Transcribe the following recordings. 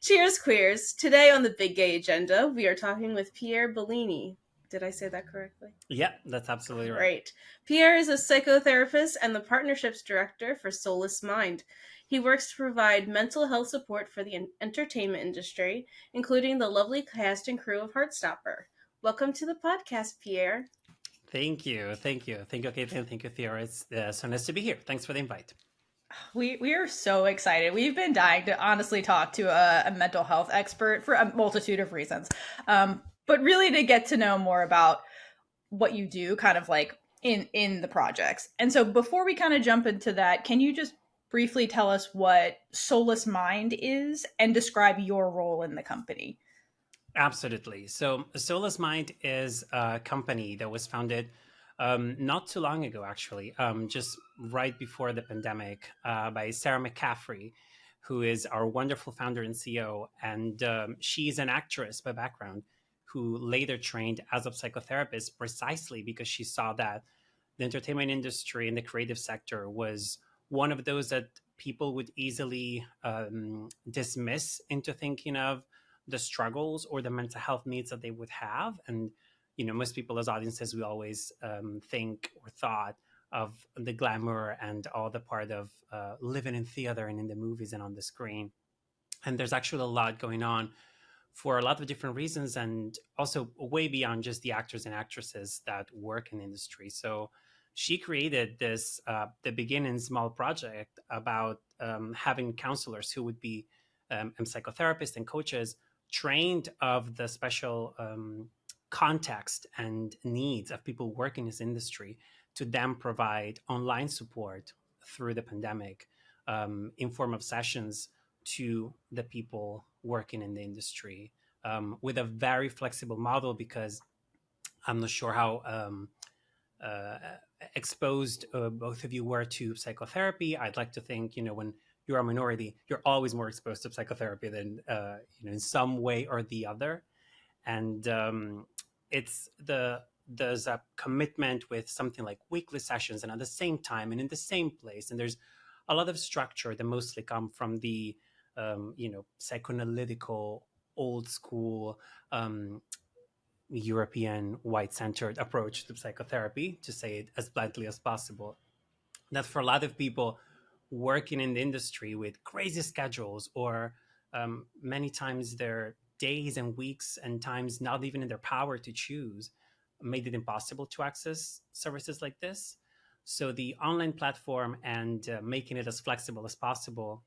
Cheers, queers. Today on the Big Gay Agenda, we are talking with Pier Bellini. Did I say that correctly? Yeah, that's absolutely right. Great. Pierre is a psychotherapist and the partnerships director for Solas Mind. He works to provide mental health support for the entertainment industry, including the lovely cast and crew of Heartstopper. Welcome to the podcast, Pierre. Thank you. Thank you, Kaitlynn. Thank you, Theora. It's so nice to be here. Thanks for the invite. We are so excited. We've been dying to honestly talk to a mental health expert for a multitude of reasons, but really to get to know more about what you do, kind of like in the projects. And so, before we kind of jump into that, can you just briefly tell us what Solas Mind is and describe your role in the company? Absolutely. So, Solas Mind is a company that was founded not too long ago, actually, just right before the pandemic, by Sarah McCaffrey, who is our wonderful founder and CEO. And she's an actress by background who later trained as a psychotherapist precisely because she saw that the entertainment industry and the creative sector was one of those that people would easily dismiss into thinking of the struggles or the mental health needs that they would have. And most people as audiences, we always think or thought of the glamour and all the part of living in theater and in the movies and on the screen. And there's actually a lot going on for a lot of different reasons, and also way beyond just the actors and actresses that work in the industry. So she created this, the beginning small project about having counselors who would be and psychotherapists and coaches trained of the special context and needs of people working in this industry to then provide online support through the pandemic in form of sessions to the people working in the industry with a very flexible model, because I'm not sure how exposed both of you were to psychotherapy. I'd like to think, when you're a minority, you're always more exposed to psychotherapy than, in some way or the other. And there's a commitment with something like weekly sessions and at the same time and in the same place. And there's a lot of structure that mostly come from the, psychoanalytical, old school, European white-centered approach to psychotherapy, to say it as bluntly as possible. That for a lot of people working in the industry with crazy schedules, or many times their days and weeks and times not even in their power to choose, made it impossible to access services like this. So the online platform and making it as flexible as possible,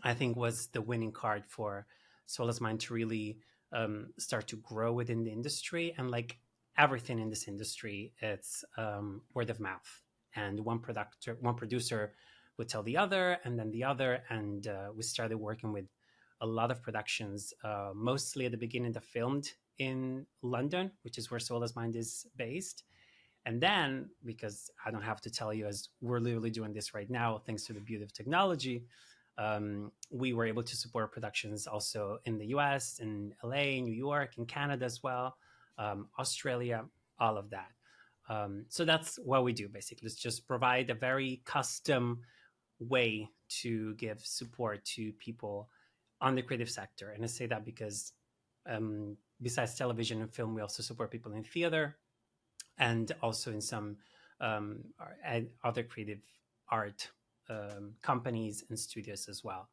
I think, was the winning card for Solas Mind to really start to grow within the industry. And like everything in this industry, it's word of mouth. And one producer would tell the other, and then the other. And we started working with a lot of productions, mostly at the beginning that filmed in London, which is where Solas Mind is based. And then, because I don't have to tell you, as we're literally doing this right now, thanks to the beauty of technology, we were able to support productions also in the US, in LA, New York, in Canada as well, Australia, all of that. So that's what we do, basically. It's just provide a very custom way to give support to people on the creative sector. And I say that because besides television and film, we also support people in theater and also in some other creative art companies and studios as well.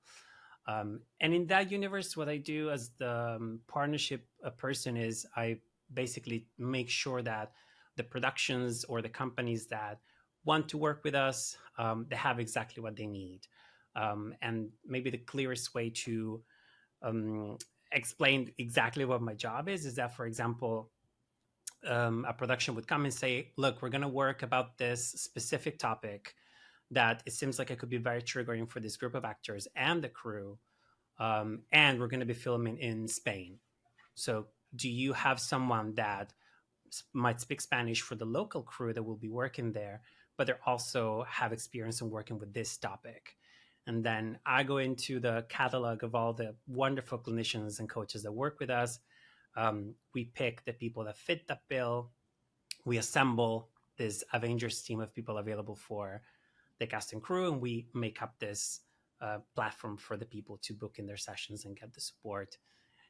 And in that universe, what I do as the partnership person is I basically make sure that the productions or the companies that want to work with us, they have exactly what they need. And maybe the clearest way to explain exactly what my job is that, for example, a production would come and say, look, we're going to work about this specific topic that it seems like it could be very triggering for this group of actors and the crew. And we're going to be filming in Spain. So do you have someone that might speak Spanish for the local crew that will be working there, but they also have experience in working with this topic? And then I go into the catalog of all the wonderful clinicians and coaches that work with us. We pick the people that fit that bill. We assemble this Avengers team of people available for the cast and crew, and we make up this platform for the people to book in their sessions and get the support.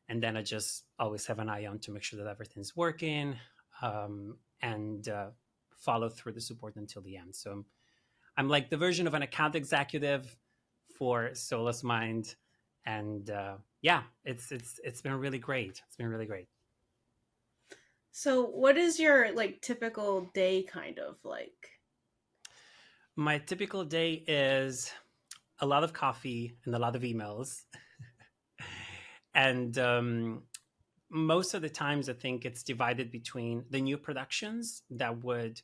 And then I just always have an eye on to make sure that everything's working, and follow through the support until the end. So I'm like the version of an account executive for Solas Mind, and yeah, it's been really great. It's been really great. So, what is your like typical day kind of like? My typical day is a lot of coffee and a lot of emails, and most of the times I think it's divided between the new productions that would,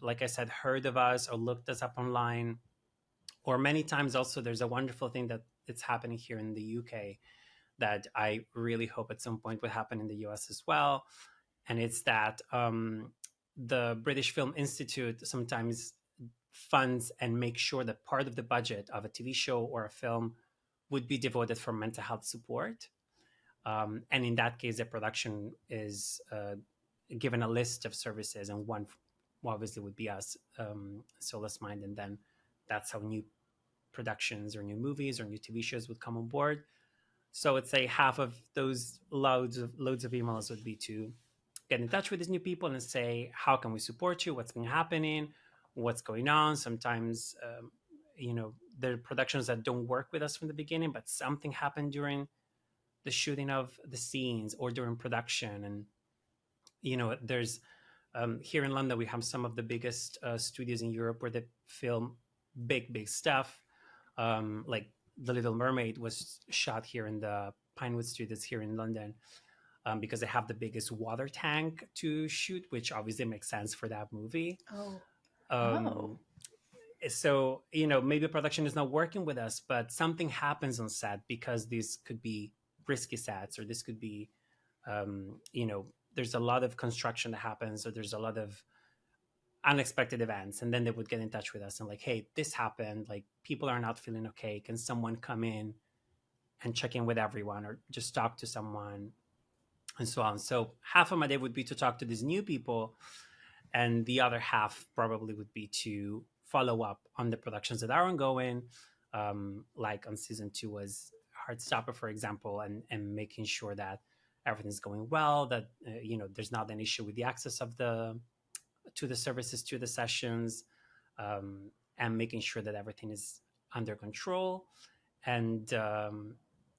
like I said, heard of us or looked us up online, or many times also there's a wonderful thing that it's happening here in the UK that I really hope at some point would happen in the US as well. And it's that the British Film Institute sometimes funds and makes sure that part of the budget of a TV show or a film would be devoted for mental health support. And in that case, the production is given a list of services, and one obviously would be us, Solas Mind, and then that's how new productions or new movies or new TV shows would come on board. So I'd say half of those loads of emails would be to get in touch with these new people and say, how can we support you? What's been happening? What's going on? Sometimes, there are productions that don't work with us from the beginning, but something happened during the shooting of the scenes or during production. And, there's here in London, we have some of the biggest studios in Europe where they film big stuff. Like The Little Mermaid was shot here in the Pinewood Studios here in London, because they have the biggest water tank to shoot, which obviously makes sense for that movie. So, maybe production is not working with us, but something happens on set because these could be risky sets, or this could be, there's a lot of construction that happens, or there's a lot of unexpected events. And then they would get in touch with us and like, hey, this happened. Like, people are not feeling okay. Can someone come in and check in with everyone, or just talk to someone, and so on. So half of my day would be to talk to these new people, and the other half probably would be to follow up on the productions that are ongoing. Like on season 2 was Heartstopper, for example, and making sure that everything's going well, that there's not an issue with the access of to the services, to the sessions, and making sure that everything is under control. And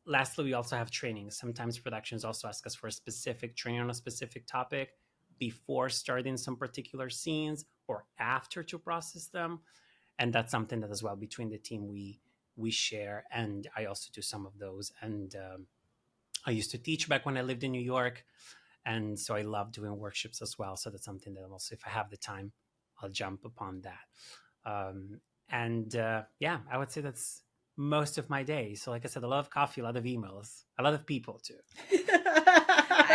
lastly, we also have training. Sometimes productions also ask us for a specific training on a specific topic before starting some particular scenes or after to process them. And that's something that as well between the team we share. And I also do some of those. And I used to teach back when I lived in New York. And so I love doing workshops as well. So that's something that also, if I have the time, I'll jump upon that. Yeah, I would say that's most of my day. So like I said, a lot of coffee, a lot of emails, a lot of people too.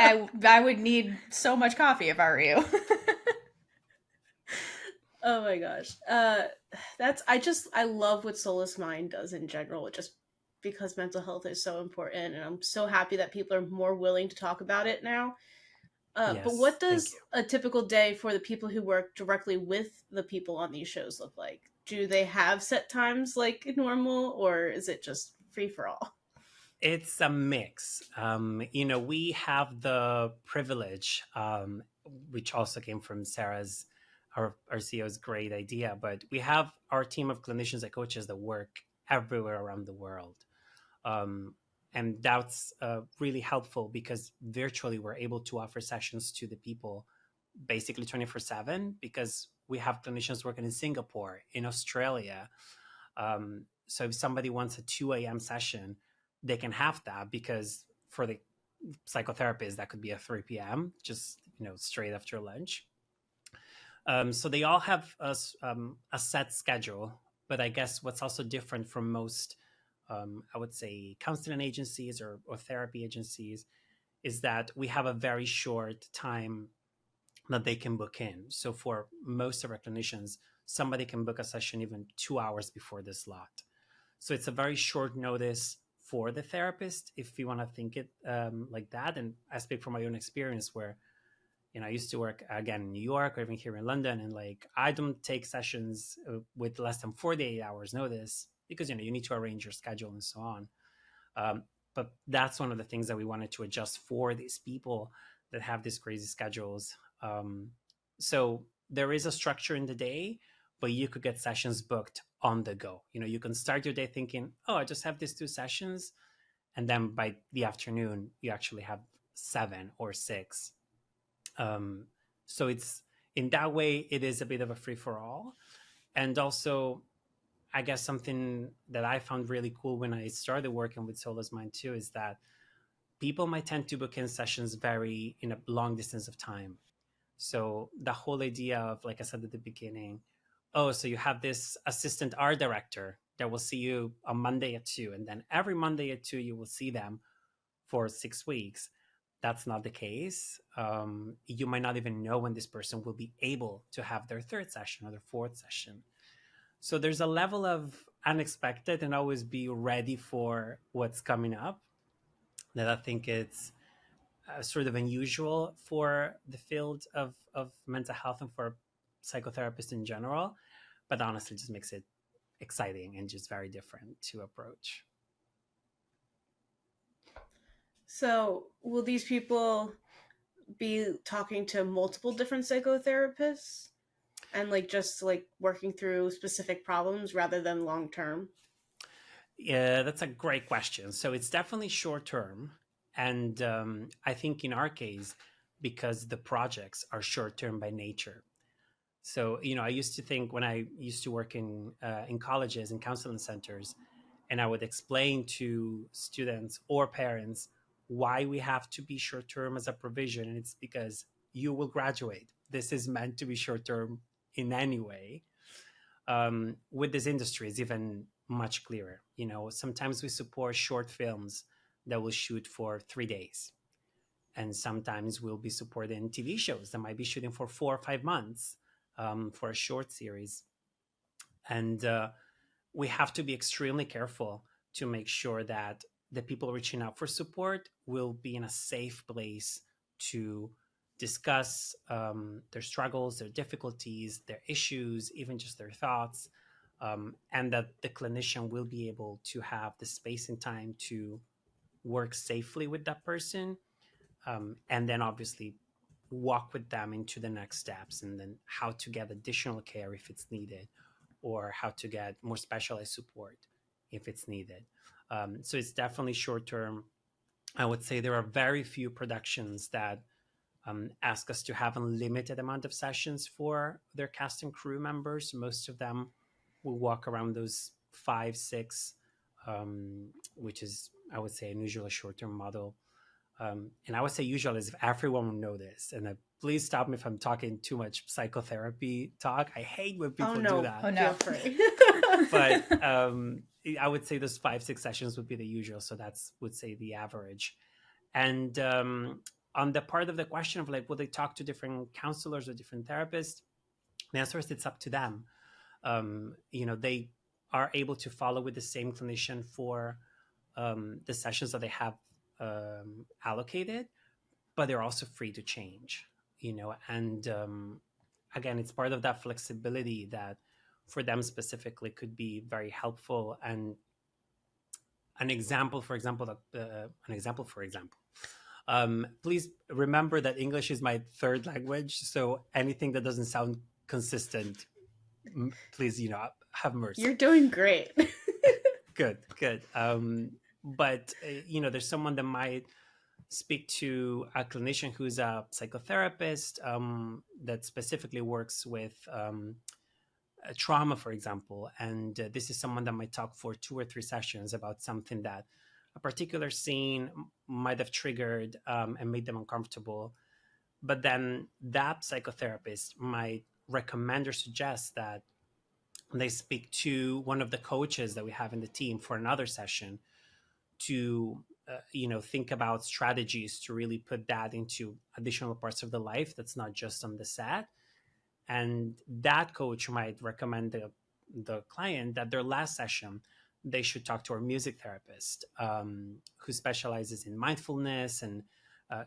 I would need so much coffee if I were you. Oh my gosh. I love what Solas Mind does in general, just because mental health is so important, and I'm so happy that people are more willing to talk about it now. Yes, but what does a typical day for the people who work directly with the people on these shows look like? Do they have set times like normal, or is it just free for all? It's a mix. We have the privilege, which also came from Sarah's, our CEO's great idea, but we have our team of clinicians and coaches that work everywhere around the world. And that's really helpful because virtually we're able to offer sessions to the people basically 24/7, because we have clinicians working in Singapore, in Australia. So if somebody wants a 2 a.m. session, they can have that, because for the psychotherapist, that could be a 3 p.m., just, straight after lunch. So they all have a set schedule, but I guess what's also different from most, I would say, counseling agencies or therapy agencies is that we have a very short time that they can book in. So for most of our clinicians, somebody can book a session even 2 hours before the slot. So it's a very short notice for the therapist, if you want to think it like that. And I speak from my own experience where, I used to work again in New York or even here in London, and like I don't take sessions with less than 48 hours notice because you need to arrange your schedule and so on. But that's one of the things that we wanted to adjust for these people that have these crazy schedules. So there is a structure in the day, but you could get sessions booked on the go. You can start your day thinking, oh, I just have these 2 sessions, and then by the afternoon you actually have 7 or 6. So it's, in that way, it is a bit of a free for all. And also, I guess something that I found really cool when I started working with Solas Mind too is that people might tend to book in sessions very in a long distance of time. So the whole idea of, like I said at the beginning, oh, so you have this assistant art director that will see you on Monday at 2, and then every Monday at 2 you will see them for 6 weeks. That's not the case. You might not even know when this person will be able to have their 3rd session or their 4th session. So there's a level of unexpected and always be ready for what's coming up that I think it's sort of unusual for the field of mental health and for psychotherapists in general, but honestly just makes it exciting and just very different to approach. So will these people be talking to multiple different psychotherapists and just working through specific problems rather than long term? Yeah, that's a great question. So it's definitely short term. And I think in our case, because the projects are short term by nature. So, I used to think, when I used to work in colleges and counseling centers, and I would explain to students or parents why we have to be short term as a provision. And it's because you will graduate. This is meant to be short term in any way. With this industry, it's even much clearer. Sometimes we support short films that will shoot for 3 days. And sometimes we'll be supporting TV shows that might be shooting for 4 or 5 months for a short series. And we have to be extremely careful to make sure that the people reaching out for support will be in a safe place to discuss their struggles, their difficulties, their issues, even just their thoughts, and that the clinician will be able to have the space and time to work safely with that person, and then obviously walk with them into the next steps, and then how to get additional care if it's needed, or how to get more specialized support if it's needed. So it's definitely short term. I would say there are very few productions that ask us to have a limited amount of sessions for their cast and crew members. Most of them will walk around those 5, 6, which is, I would say, an usually short-term model. And I would say usual is if everyone will know this. And please stop me if I'm talking too much psychotherapy talk. I hate when people do that. Oh no. Feel free. But I would say those 5, 6 sessions would be the usual. So that's, would say, the average. And on the part of the question of will they talk to different counselors or different therapists? The answer is it's up to them. They are able to follow with the same clinician for the sessions that they have allocated, but they're also free to change, and again, it's part of that flexibility that for them specifically could be very helpful. And an example, for example, please remember that English is my 3rd language, so anything that doesn't sound consistent, please, have mercy. You're doing great. Good. But there's someone that might speak to a clinician who's a psychotherapist that specifically works with trauma, for example. And this is someone that might talk for 2 or 3 sessions about something that a particular scene might have triggered and made them uncomfortable. But then that psychotherapist might recommend or suggest that they speak to one of the coaches that we have in the team for another session to think about strategies to really put that into additional parts of the life that's not just on the set. And that coach might recommend the client that their last session they should talk to our music therapist who specializes in mindfulness and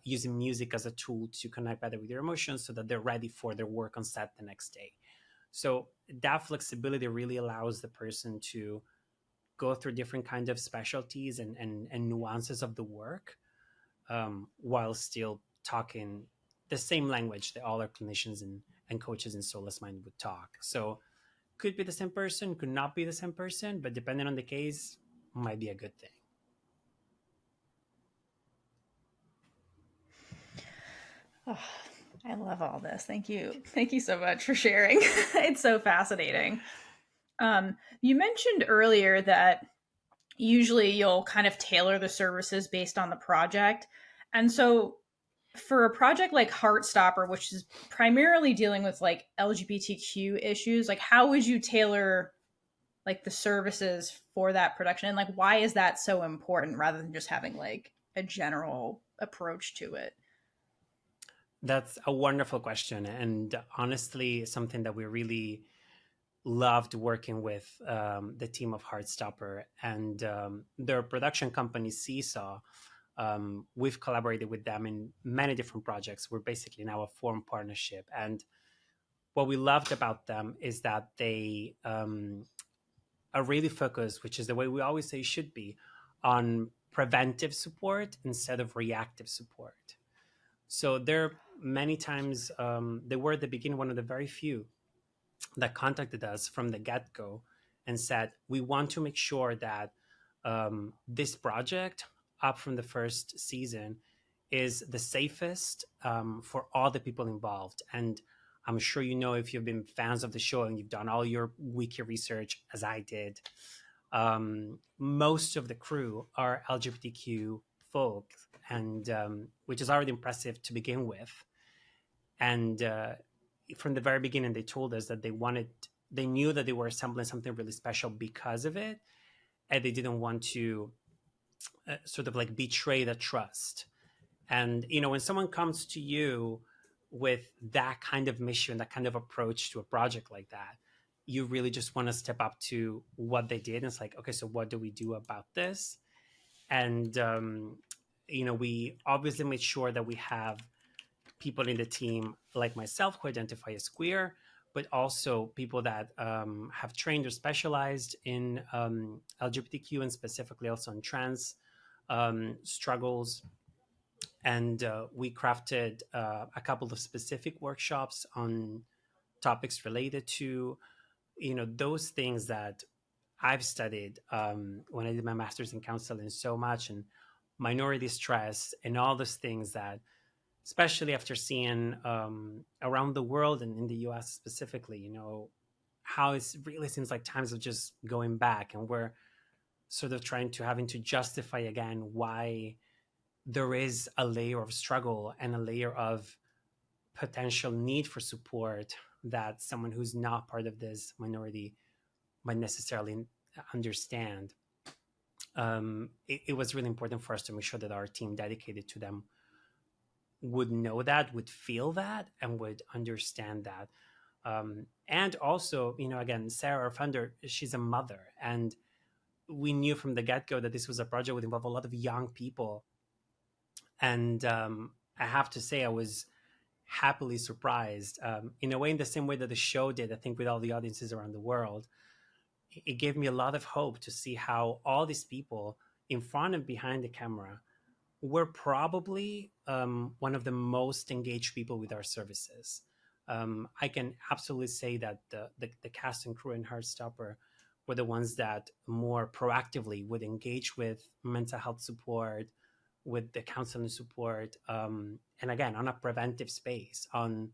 using music as a tool to connect better with your emotions so that they're ready for their work on set the next day. So that flexibility really allows the person to go through different kinds of specialties and nuances of the work, while still talking the same language that all our clinicians and coaches in Solas Mind would talk. So could be the same person, could not be the same person, but depending on the case, might be a good thing. Oh, I love all this. Thank you. Thank you so much for sharing. It's so fascinating. You mentioned earlier that usually you'll kind of tailor the services based on the project. And so for a project like Heartstopper, which is primarily dealing with like LGBTQ issues, like how would you tailor like the services for that production? And like why is that so important rather than just having like a general approach to it? That's a wonderful question, and honestly, something that we really loved working with the team of Heartstopper and their production company Seesaw. We've collaborated with them in many different projects. We're basically now a formed partnership, and what we loved about them is that they are really focused, which is the way we always say should be, on preventive support instead of reactive support. So there many times they were at the beginning one of the very few that contacted us from the get-go and said, we want to make sure that this project up from the first season is the safest for all the people involved. And I'm sure you know, if you've been fans of the show and you've done all your wiki research as I did, most of the crew are LGBTQ folk, and which is already impressive to begin with. And from the very beginning, they told us that they knew that they were assembling something really special because of it, and they didn't want to sort of like betray the trust. And when someone comes to you with that kind of mission, that kind of approach to a project like that, you really just want to step up to what they did. And it's like, okay, so what do we do about this? And we obviously made sure that we have people in the team like myself who identify as queer, but also people that have trained or specialized in LGBTQ and specifically also in trans struggles. And we crafted a couple of specific workshops on topics related to, those things that I've studied when I did my master's in counseling so much, and minority stress and all those things that, especially after seeing around the world and in the US specifically, how it really seems like times are just going back, and we're sort of having to justify again why there is a layer of struggle and a layer of potential need for support that someone who's not part of this minority might necessarily understand. It was really important for us to make sure that our team dedicated to them would know that, would feel that, and would understand that. And also, again, Sarah, our founder, she's a mother, and we knew from the get-go that this was a project that would involve a lot of young people. And I have to say, I was happily surprised in a way, in the same way that the show did, I think, with all the audiences around the world. It gave me a lot of hope to see how all these people in front and behind the camera were probably one of the most engaged people with our services. I can absolutely say that the cast and crew in Heartstopper were the ones that more proactively would engage with mental health support, with the counseling support, and again, on a preventive space, on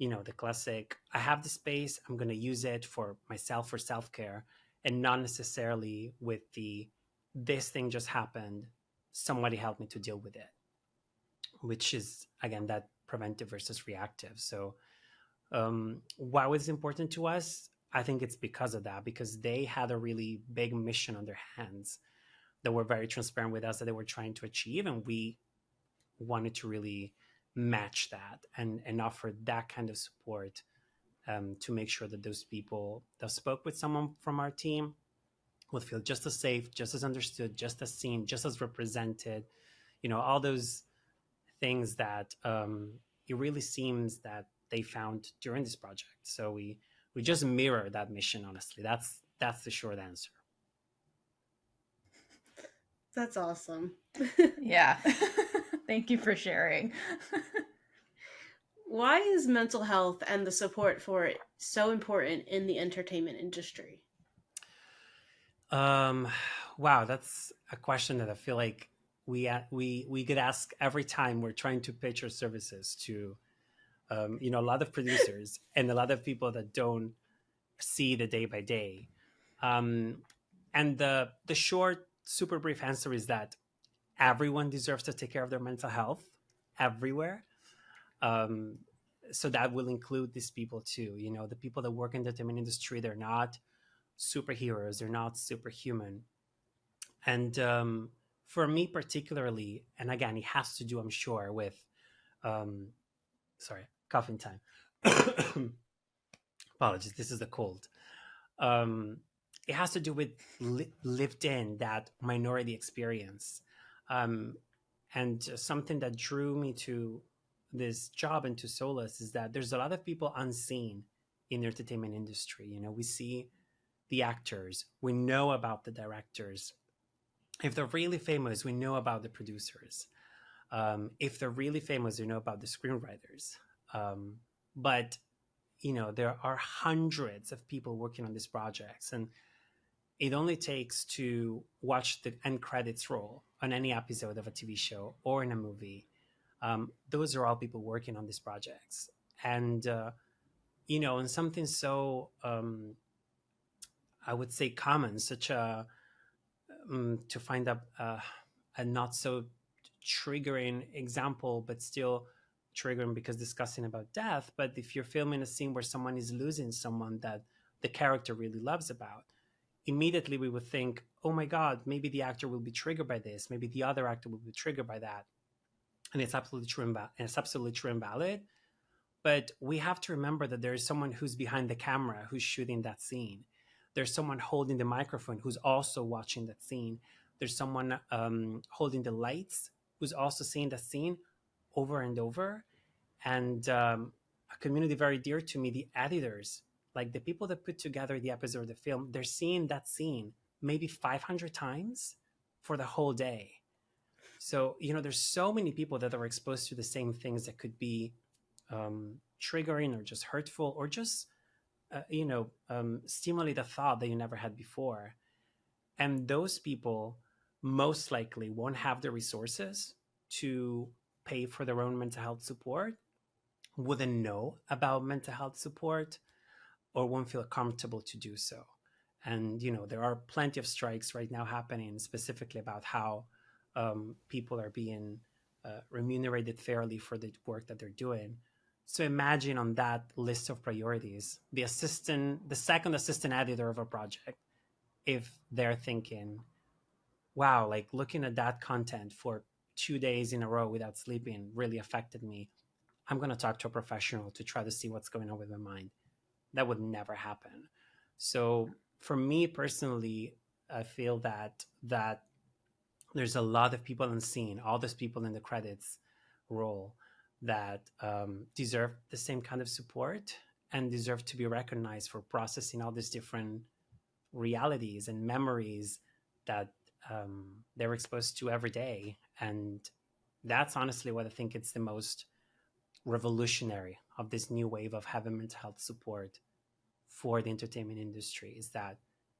the classic, I have the space, I'm going to use it for myself, for self-care, and not necessarily with this thing just happened, somebody help me to deal with it, which is, again, that preventive versus reactive. So why was it important to us? I think it's because of that, because they had a really big mission on their hands that were very transparent with us that they were trying to achieve, and we wanted to really match that and offer that kind of support to make sure that those people that spoke with someone from our team would feel just as safe, just as understood, just as seen, just as represented, all those things that it really seems that they found during this project. So we just mirror that mission, honestly. That's the short answer. That's awesome. Yeah. Thank you for sharing. Why is mental health and the support for it so important in the entertainment industry? Um, wow, that's a question that I feel like we could ask every time we're trying to pitch our services to a lot of producers and a lot of people that don't see the day by day. Um, and the short, super brief answer is that everyone deserves to take care of their mental health everywhere. Um, so that will include these people too. The people that work in the entertainment industry, they're not superheroes, they're not superhuman. And for me particularly, and again, it has to do, I'm sure, with um, sorry, coughing time. Apologies, this is the cold. Um, it has to do with lived in that minority experience. Um, and something that drew me to this job and to Solas is that there's a lot of people unseen in the entertainment industry. We see the actors, we know about the directors. If they're really famous, we know about the producers. If they're really famous, we know about the screenwriters. But there are hundreds of people working on these projects, and it only takes to watch the end credits roll on any episode of a TV show or in a movie. Those are all people working on these projects, and and something so I would say common, such a to find a not so triggering example, but still triggering because discussing about death. But if you're filming a scene where someone is losing someone that the character really loves about, immediately we would think, oh my God, maybe the actor will be triggered by this. Maybe the other actor will be triggered by that. And it's absolutely true and it's absolutely true and valid. But we have to remember that there is someone who's behind the camera who's shooting that scene. There's someone holding the microphone who's also watching that scene. There's someone holding the lights who's also seeing that scene over and over. And a community very dear to me, the editors, like the people that put together the episode of the film, they're seeing that scene maybe 500 times for the whole day. So, there's so many people that are exposed to the same things that could be triggering or just hurtful or just stimulate a thought that you never had before. And those people most likely won't have the resources to pay for their own mental health support, wouldn't know about mental health support, or won't feel comfortable to do so. And there are plenty of strikes right now happening specifically about how people are being remunerated fairly for the work that they're doing. So imagine on that list of priorities, the second assistant editor of a project, if they're thinking, wow, like looking at that content for 2 days in a row without sleeping really affected me. I'm going to talk to a professional to try to see what's going on with my mind. That would never happen. So for me personally, I feel that there's a lot of people unseen, all those people in the credits roll that deserve the same kind of support and deserve to be recognized for processing all these different realities and memories that they're exposed to every day. And that's honestly what I think it's the most revolutionary of this new wave of having mental health support for the entertainment industry, is that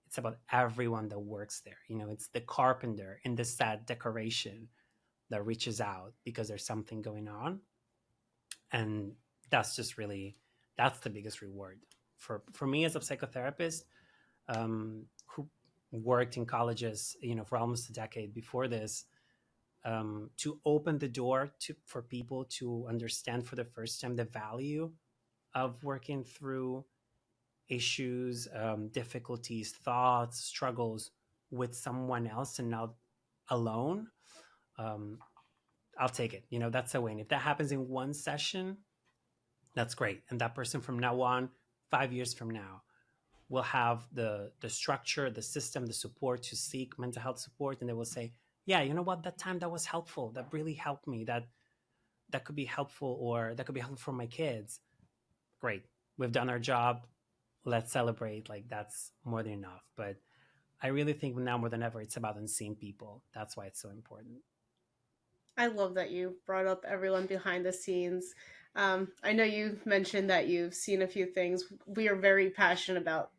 it's about everyone that works there. It's the carpenter in the set decoration that reaches out because there's something going on. And that's the biggest reward for me as a psychotherapist, who worked in colleges, for almost a decade before this, to open the door for people to understand for the first time the value of working through issues, difficulties, thoughts, struggles with someone else and not alone. I'll take it. That's a win. If that happens in one session, that's great. And that person from now on, 5 years from now, will have the structure, the system, the support to seek mental health support. And they will say, yeah, you know what, that time that was helpful. That really helped me. That could be helpful, or that could be helpful for my kids. Great. We've done our job. Let's celebrate. Like, that's more than enough. But I really think now more than ever, it's about unseen people. That's why it's so important. I love that you brought up everyone behind the scenes. I know you've mentioned that you've seen a few things. We are very passionate about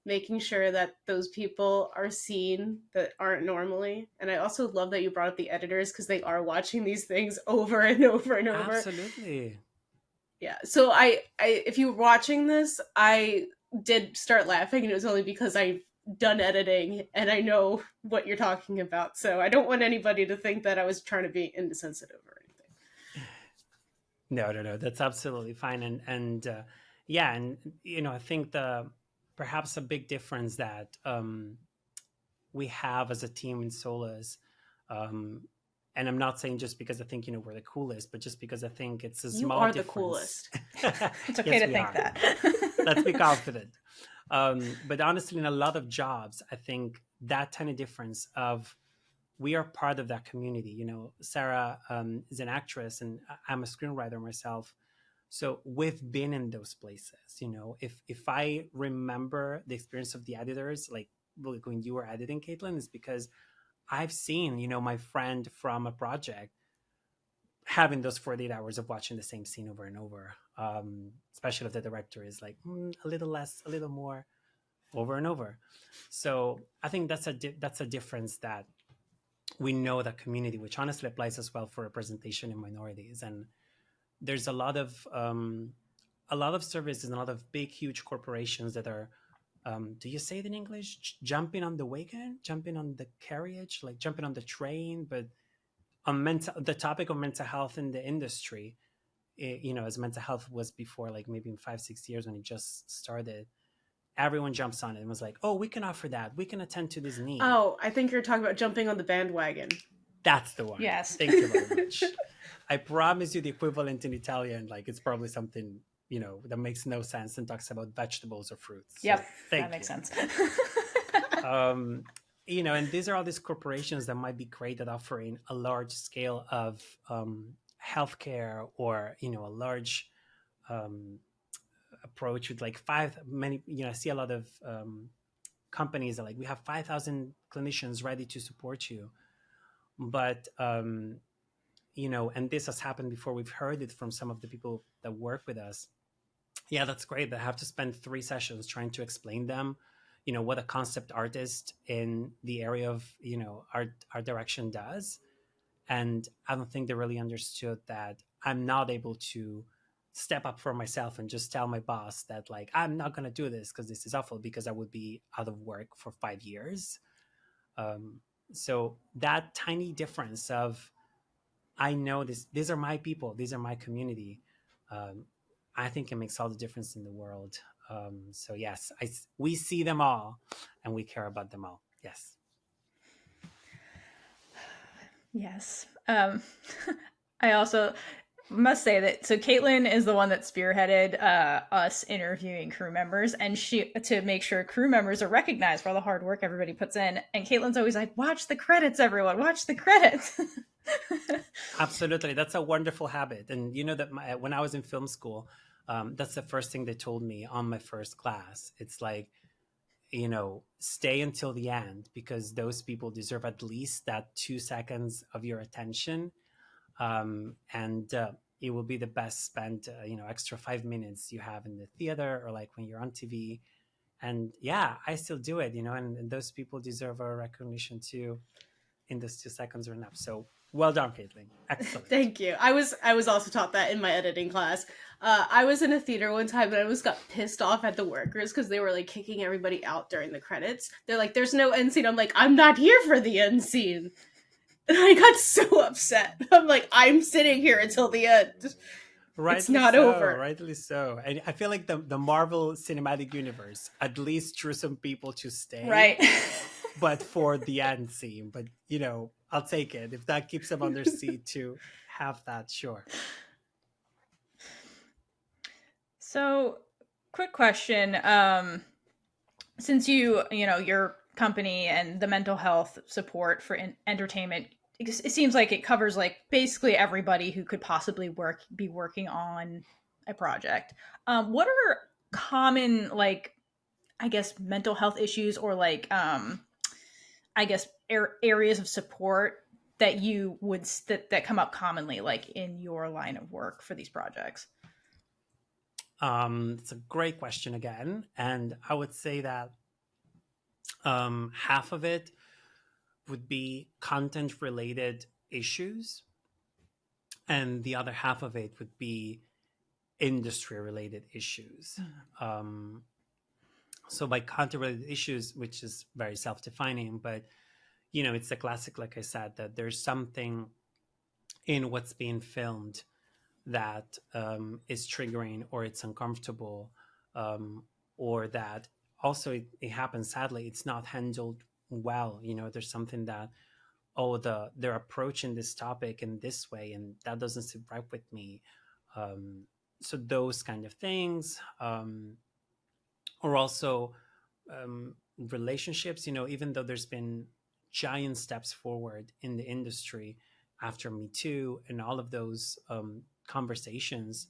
making sure that those people are seen that aren't normally. And I also love that you brought up the editors because they are watching these things over and over and over. Absolutely. Yeah. So if you were watching this, I did start laughing, and it was only because I've done editing and I know what you're talking about. So I don't want anybody to think that I was trying to be insensitive or anything. No. That's absolutely fine. And yeah, and I think perhaps a big difference that we have as a team in Solas, um, and I'm not saying just because I think we're the coolest, but just because I think it's a You small are the difference. coolest. It's okay Yes, to we think are. that. Let's be confident. But honestly, in a lot of jobs, I think that tiny difference of we are part of that community. Sarah is an actress, and I'm a screenwriter myself. So we've been in those places. If I remember the experience of the editors, like when you were editing, Kaitlynn, is because I've seen, my friend from a project having those 48 hours of watching the same scene over and over. Especially if the director is like a little less, a little more, over and over. So I think that's a difference that we know that community, which honestly applies as well for representation in minorities. And there's a lot of services and a lot of big, huge corporations that are, do you say it in English? Jumping on the wagon, jumping on the carriage, like jumping on the train, but on the topic of mental health in the industry, as mental health was before, like maybe in 5-6 years when it just started, everyone jumps on it and was like, oh, we can offer that. We can attend to this need. Oh, I think you're talking about jumping on the bandwagon. That's the one. Yes. Thank you very much. I promise you the equivalent in Italian, like it's probably something, that makes no sense and talks about vegetables or fruits. Yep. So, that makes sense. And these are all these corporations that might be great at offering a large scale of healthcare, or, a large approach with like I see a lot of companies that like, we have 5,000 clinicians ready to support you. But, and this has happened before. We've heard it from some of the people that work with us. Yeah, that's great. They have to spend 3 sessions trying to explain them, what a concept artist in the area of, our direction does. And I don't think they really understood that I'm not able to step up for myself and just tell my boss that like, I'm not going to do this because this is awful, because I would be out of work for 5 years. So that tiny difference of, I know these are my people, these are my community. I think it makes all the difference in the world. So yes, we see them all and we care about them all. Yes. Yes. I also must say that, so Kaitlynn is the one that spearheaded us interviewing crew members, and she, to make sure crew members are recognized for all the hard work everybody puts in. And Kaitlynn's always like, watch the credits, everyone, watch the credits. Absolutely. That's a wonderful habit. And that when I was in film school, that's the first thing they told me on my first class. It's like, stay until the end, because those people deserve at least that 2 seconds of your attention. And it will be the best spent, extra 5 minutes you have in the theater, or like when you're on TV. And yeah, I still do it, and those people deserve a recognition too in those 2 seconds or enough. So well done, Kaitlynn. Excellent. Thank you. I was also taught that in my editing class. I was in a theater one time, and I almost got pissed off at the workers because they were like kicking everybody out during the credits. They're like, "There's no end scene." I'm like, "I'm not here for the end scene." And I got so upset. I'm like, "I'm sitting here until the end. Rightly It's not so, over." Rightly so. And I feel like the Marvel Cinematic Universe at least drew some people to stay. Right. But for the end scene. But, I'll take it. If that keeps them on their seat to have that, sure. So, quick question. Since your company and the mental health support for entertainment, it seems like it covers like basically everybody who could possibly be working on a project. What are common, like, I guess, mental health issues, or like I guess, areas of support that you would that come up commonly, like in your line of work for these projects? It's a great question again, and I would say that half of it would be content related issues, and the other half of it would be industry related issues. So by content related issues, which is very self defining, but it's the classic, like I said, that there's something in what's being filmed that is triggering, or it's uncomfortable, or that also it happens sadly, it's not handled well. There's something that, they're approaching this topic in this way, and that doesn't sit right with me. So those kind of things, or also relationships. Even though there's been giant steps forward in the industry after Me Too and all of those conversations,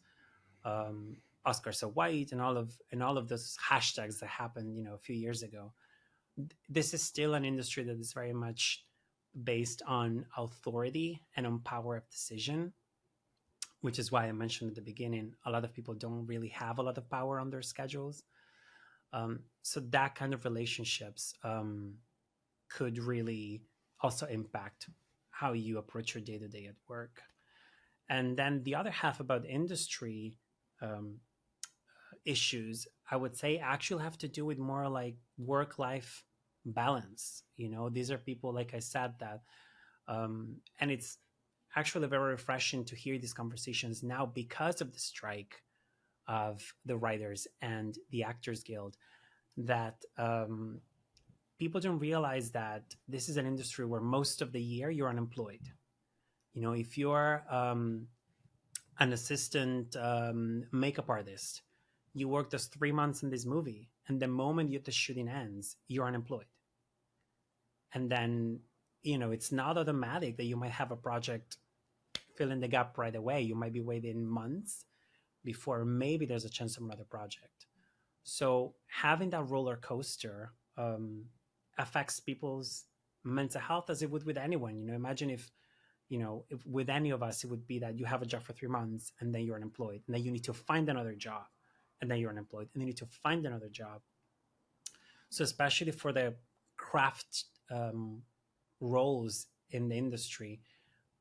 Oscar So White, and all of those hashtags that happened, a few years ago. This is still an industry that is very much based on authority and on power of decision, which is why I mentioned at the beginning, a lot of people don't really have a lot of power on their schedules. So that kind of relationships could really also impact how you approach your day-to-day at work. And then the other half about industry issues, I would say actually have to do with more like work-life balance. These are people, like I said, that and it's actually very refreshing to hear these conversations now because of the strike of the writers and the Actors Guild, that people don't realize that this is an industry where most of the year you're unemployed. If you're an assistant makeup artist, you work those 3 months in this movie, and the moment the shooting ends, you're unemployed. And then, it's not automatic that you might have a project fill in the gap right away. You might be waiting months before maybe there's a chance of another project. So having that roller coaster affects people's mental health as it would with anyone. Imagine if with any of us, it would be that you have a job for 3 months and then you're unemployed, and then you need to find another job, and then you're unemployed, and then you need to find another job. So especially for the craft roles in the industry,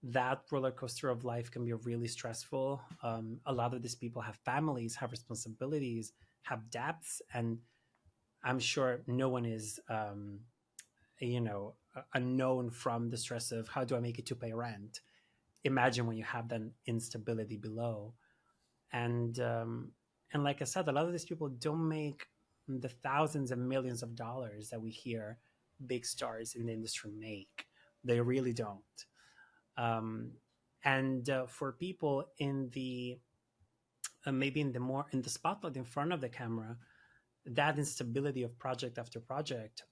that roller coaster of life can be really stressful. A lot of these people have families, have responsibilities, have debts, and I'm sure no one is, unknown from the stress of how do I make it to pay rent. Imagine when you have that instability below, and like I said, a lot of these people don't make the thousands and millions of dollars that we hear big stars in the industry make. They really don't. And for people in the maybe in the spotlight in front of the camera, that instability of project after project,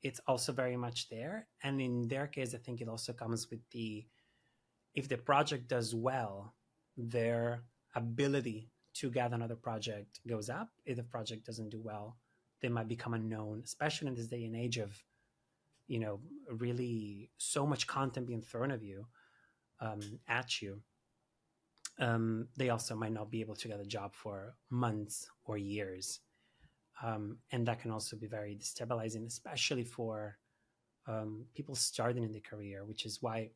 it's also very much there. And in their case, I think it also comes with if the project does well, their ability to get another project goes up. If the project doesn't do well, they might become unknown, especially in this day and age of really so much content being thrown at you. They also might not be able to get a job for months or years. And that can also be very destabilizing, especially for people starting in the career, which is why,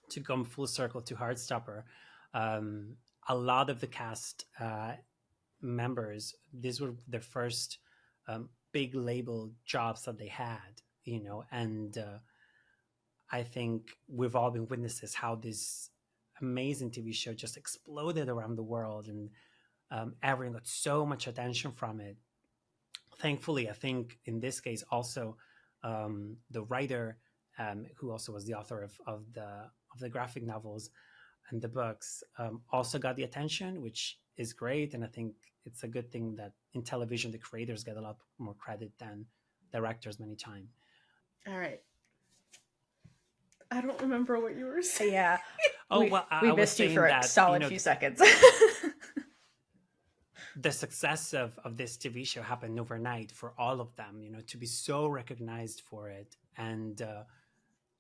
to come full circle to Heartstopper, a lot of the cast members, these were their first big label jobs that they had, and I think we've all been witnesses how this amazing TV show just exploded around the world, and everyone got so much attention from it. Thankfully, I think in this case also the writer, who also was the author of the graphic novels and the books, also got the attention, which is great. And I think it's a good thing that in television the creators get a lot more credit than directors many times. All right. I don't remember what you were saying. Yeah. Oh, we well, I missed you for a solid few seconds. the success of this TV show happened overnight for all of them, to be so recognized for it. And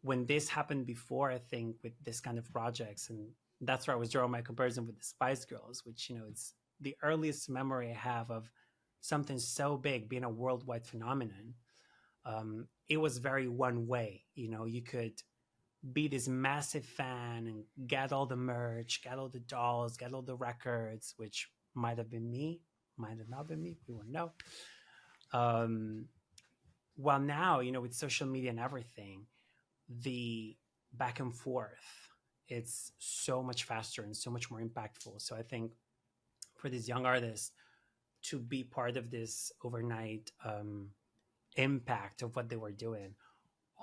when this happened before, I think with this kind of projects, and that's where I was drawing my comparison with the Spice Girls, which, it's the earliest memory I have of something so big being a worldwide phenomenon. It was very one way, you could be this massive fan and get all the merch, get all the dolls, get all the records, which might have been me, might have not been me, we won't know. While now, with social media and everything, the back and forth, it's so much faster and so much more impactful. So I think for these young artists to be part of this overnight impact of what they were doing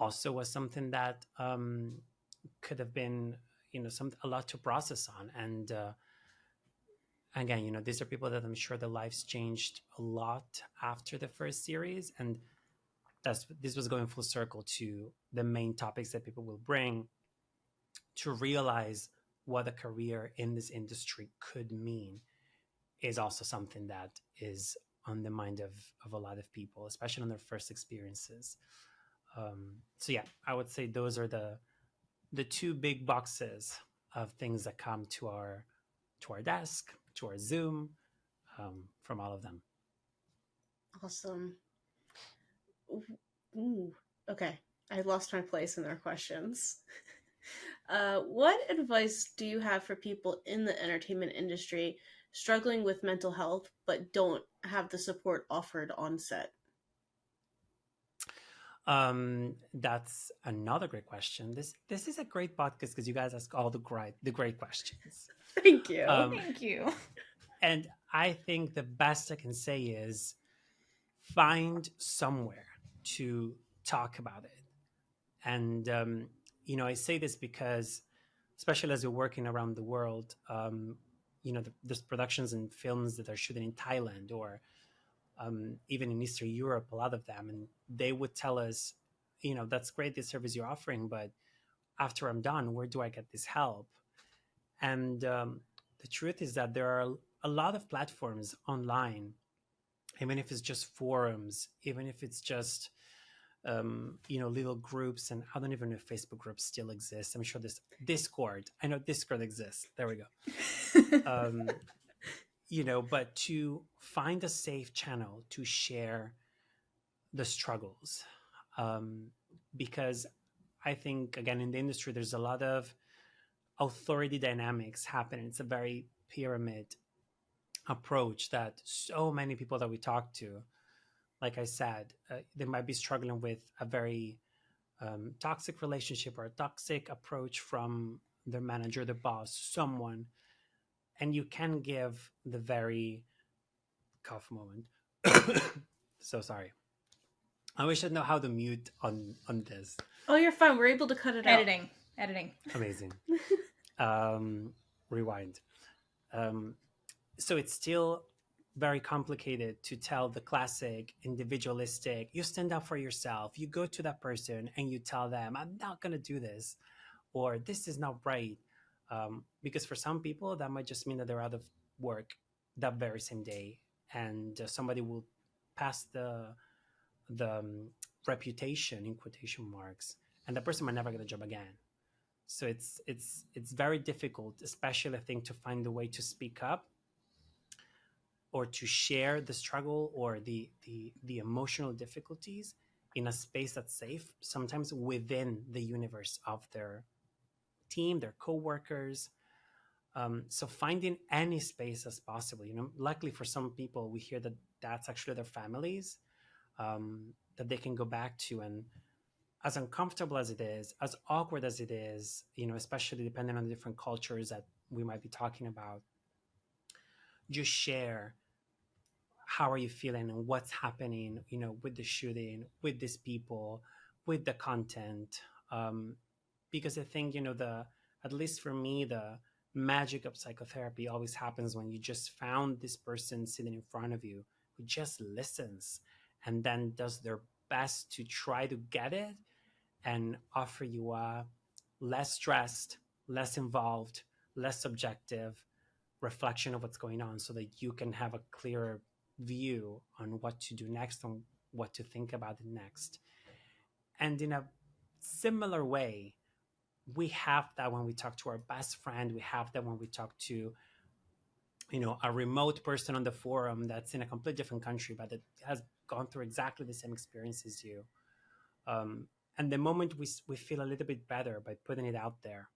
also was something that could have been, a lot to process on. And again, these are people that I'm sure their lives changed a lot after the first series, and this was going full circle to the main topics that people will bring to realize what a career in this industry could mean is also something that is on the mind of a lot of people, especially on their first experiences. So yeah, I would say those are the two big boxes of things that come to our desk, to our Zoom, from all of them. Awesome. Ooh, okay. I lost my place in our questions. What advice do you have for people in the entertainment industry struggling with mental health but don't have the support offered on set? That's another great question. This is a great podcast because you guys ask all the great questions. Thank you. Thank you. And I think the best I can say is find somewhere to talk about it. And I say this because, especially as we're working around the world, there's productions and films that are shooting in Thailand or even in Eastern Europe, a lot of them, and they would tell us, that's great, the service you're offering, but after I'm done, where do I get this help? And the truth is that there are a lot of platforms online, even if it's just forums, even if it's just little groups, and I don't even know if Facebook groups still exist. I'm sure there's Discord. I know Discord exists. There we go. But to find a safe channel to share the struggles, because I think, again, in the industry, there's a lot of authority dynamics happening. It's a very pyramid approach that so many people that we talk to, like I said, they might be struggling with a very toxic relationship or a toxic approach from their manager, the boss, someone. And you can give the very cough moment. So sorry. I wish I'd know how to mute on this. Oh, you're fine. We're able to cut it out. Editing. Amazing. Rewind. So it's still very complicated to tell the classic individualistic, you stand up for yourself, you go to that person and you tell them, I'm not going to do this, or this is not right. Because for some people, that might just mean that they're out of work that very same day, and somebody will pass the reputation in quotation marks, and the person might never get a job again. So it's very difficult, especially I think, to find a way to speak up or to share the struggle or the emotional difficulties in a space that's safe, sometimes within the universe of their team, their co-workers. So finding any space as possible, luckily for some people, we hear that that's actually their families, that they can go back to. And as uncomfortable as it is, as awkward as it is, especially depending on the different cultures that we might be talking about, just share how are you feeling and what's happening, with the shooting, with these people, with the content. Because I think, at least for me, the magic of psychotherapy always happens when you just found this person sitting in front of you who just listens and then does their best to try to get it and offer you a less stressed, less involved, less subjective, reflection of what's going on so that you can have a clearer view on what to do next, on what to think about next. And in a similar way, we have that when we talk to our best friend. We have that when we talk to, a remote person on the forum that's in a completely different country, but that has gone through exactly the same experience as you. And the moment we feel a little bit better by putting it out there,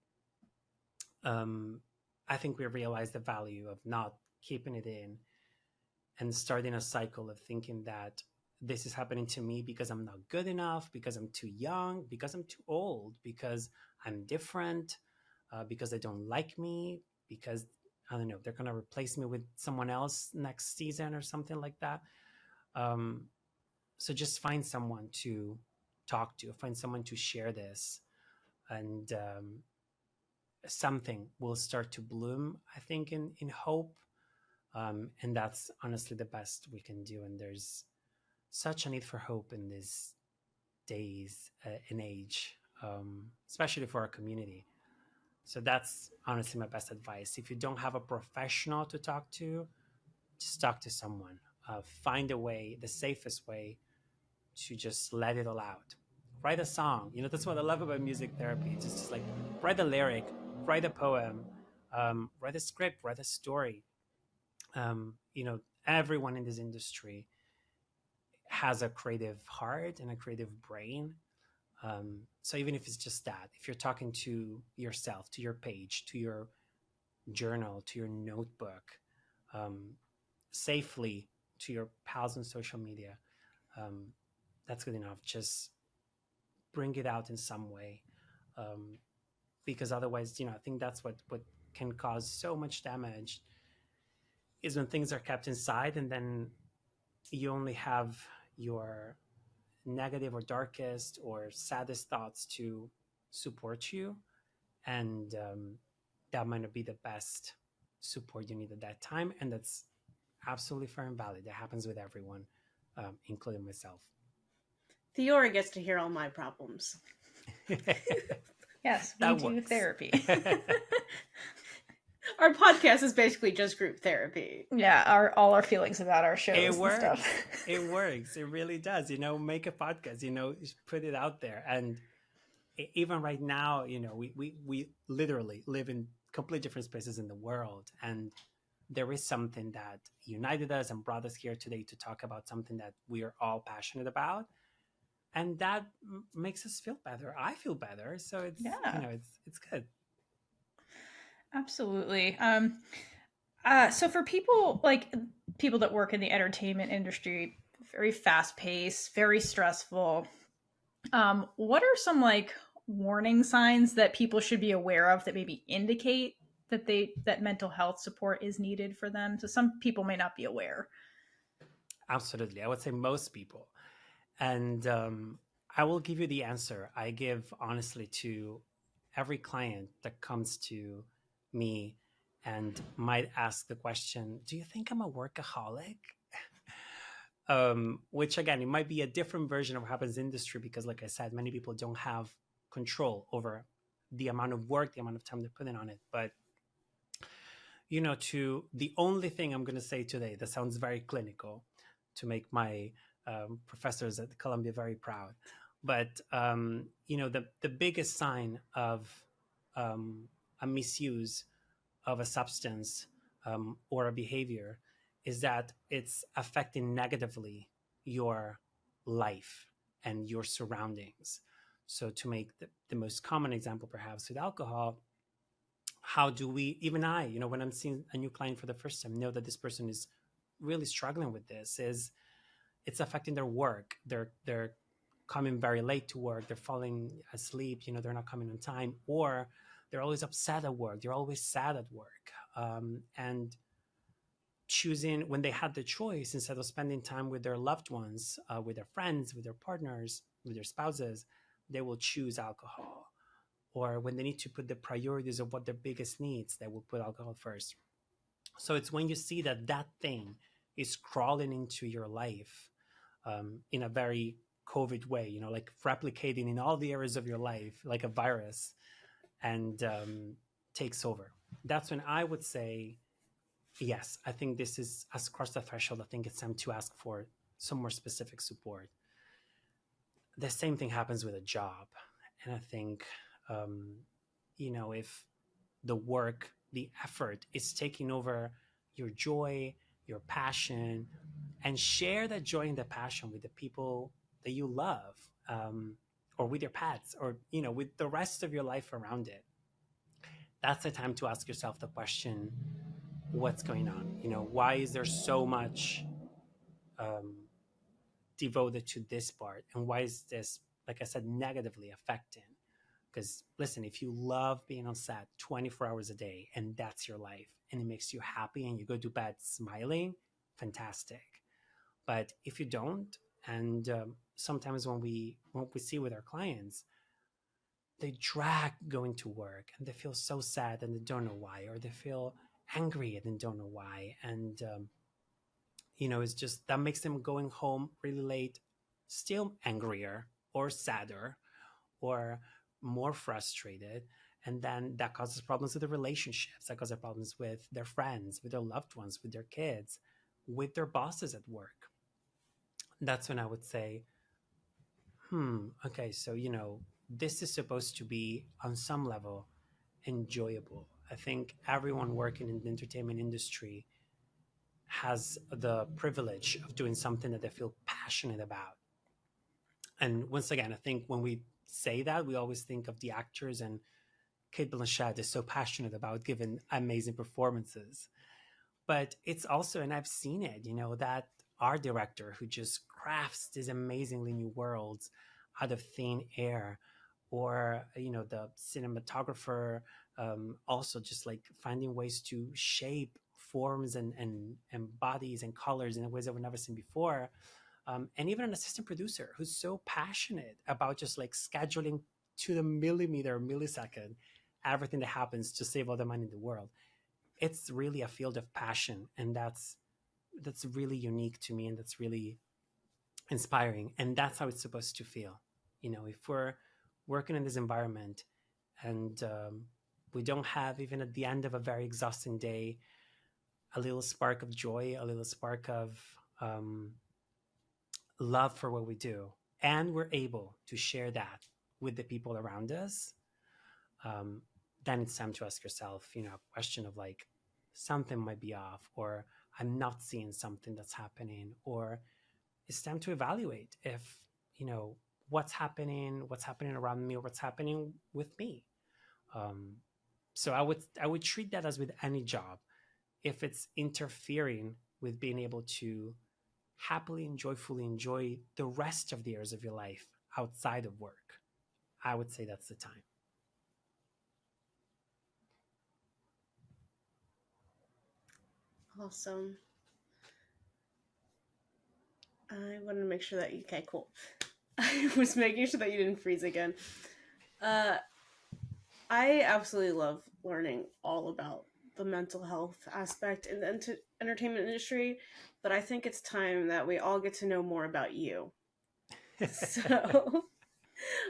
I think we realize the value of not keeping it in and starting a cycle of thinking that this is happening to me because I'm not good enough, because I'm too young, because I'm too old, because I'm different, because they don't like me, because, I don't know, they're going to replace me with someone else next season or something like that. So just find someone to talk to, find someone to share this, and something will start to bloom, I think, in hope. And that's honestly the best we can do. And there's such a need for hope in these days and age, especially for our community. So that's honestly my best advice. If you don't have a professional to talk to, just talk to someone. Find a way, the safest way, to just let it all out. Write a song. That's what I love about music therapy. It's just like write a lyric, write a poem, write a script, write a story. Everyone in this industry has a creative heart and a creative brain. So even if it's just that, if you're talking to yourself, to your page, to your journal, to your notebook, safely to your pals on social media, that's good enough. Just bring it out in some way, because otherwise, I think that's what can cause so much damage, is when things are kept inside, and then you only have your negative or darkest or saddest thoughts to support you, and that might not be the best support you need at that time. And that's absolutely fair and valid. That happens with everyone, including myself. Theora gets to hear all my problems. Yes, we do therapy. Our podcast is basically just group therapy. Yeah, all our feelings about our shows It works. and stuff. It works. It really does. Make a podcast, put it out there. And even right now, we literally live in completely different spaces in the world. And there is something that united us and brought us here today to talk about something that we are all passionate about. And that makes us feel better. I feel better. So it's, it's good. Absolutely. So for people that work in the entertainment industry, very fast paced, very stressful, what are some warning signs that people should be aware of that maybe indicate that mental health support is needed for them? So some people may not be aware. Absolutely. I would say most people. And I will give you the answer I give honestly to every client that comes to me and might ask the question, do you think I'm a workaholic? Which again, it might be a different version of what happens in industry, because like I said, many people don't have control over the amount of work, the amount of time they're putting on it. But to the only thing I'm going to say today that sounds very clinical to make my professors at Columbia very proud, but the biggest sign of a misuse of a substance or a behavior is that it's affecting negatively your life and your surroundings. So to make the most common example, perhaps with alcohol, how do we, even I, when I'm seeing a new client for the first time, know that this person is really struggling with this, is it's affecting their work. They're coming very late to work. They're falling asleep. They're not coming on time, or they're always upset at work. They're always sad at work. And choosing, when they had the choice, instead of spending time with their loved ones, with their friends, with their partners, with their spouses, they will choose alcohol. Or when they need to put the priorities of what their biggest needs, they will put alcohol first. So it's when you see that thing is crawling into your life in a very COVID way, replicating in all the areas of your life like a virus, and takes over. That's when I would say yes, I think this has crossed the threshold. I think it's time to ask for some more specific support. The same thing happens with a job. And I think, um, if the work, the effort is taking over your joy, your passion, and share that joy and the passion with the people that you love, or with your pets, or, with the rest of your life around it. That's the time to ask yourself the question, what's going on? Why is there so much um, devoted to this part? And why is this, like I said, negatively affecting? Because listen, if you love being on set 24 hours a day and that's your life and it makes you happy and you go to bed smiling, fantastic. But if you don't, and sometimes when we see with our clients, they drag going to work and they feel so sad and they don't know why, or they feel angry and they don't know why. And it's just that makes them going home really late, still angrier or sadder or more frustrated. And then that causes problems with the relationships, that causes problems with their friends, with their loved ones, with their kids, with their bosses at work. That's when I would say, okay, so, this is supposed to be on some level enjoyable. I think everyone working in the entertainment industry has the privilege of doing something that they feel passionate about. And once again, I think when we say that, we always think of the actors, and Kate Blanchett is so passionate about giving amazing performances. But it's also, and I've seen it, that art director who just crafts these amazingly new worlds out of thin air, or the cinematographer, also just like finding ways to shape forms and bodies and colors in ways that we've never seen before. And even an assistant producer who's so passionate about just like scheduling to the millimeter, millisecond, everything that happens to save all the money in the world. It's really a field of passion, and that's really unique to me, and that's really inspiring. And that's how it's supposed to feel. If we're working in this environment and we don't have, even at the end of a very exhausting day, a little spark of joy, a little spark of love for what we do, and we're able to share that with the people around us, then it's time to ask yourself, a question of like, something might be off, or I'm not seeing something that's happening, or it's time to evaluate if, what's happening around me, or what's happening with me. So I would treat that as with any job. If it's interfering with being able to happily and joyfully enjoy the rest of the years of your life outside of work, I would say that's the time. Awesome. I wanted to make sure that you. Okay, cool. I was making sure that you didn't freeze again. I absolutely love learning all about the mental health aspect in the entertainment industry, but I think it's time that we all get to know more about you. So,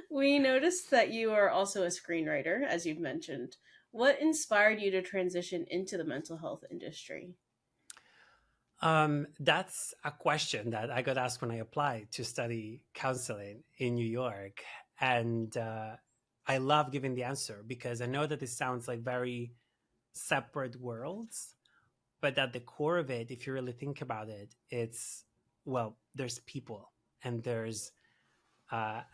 we noticed that you are also a screenwriter, as you've mentioned. What inspired you to transition into the mental health industry? That's a question that I got asked when I applied to study counseling in New York. And I love giving the answer, because I know that this sounds like very separate worlds, but at the core of it, if you really think about it, it's, well, there's people, and there's a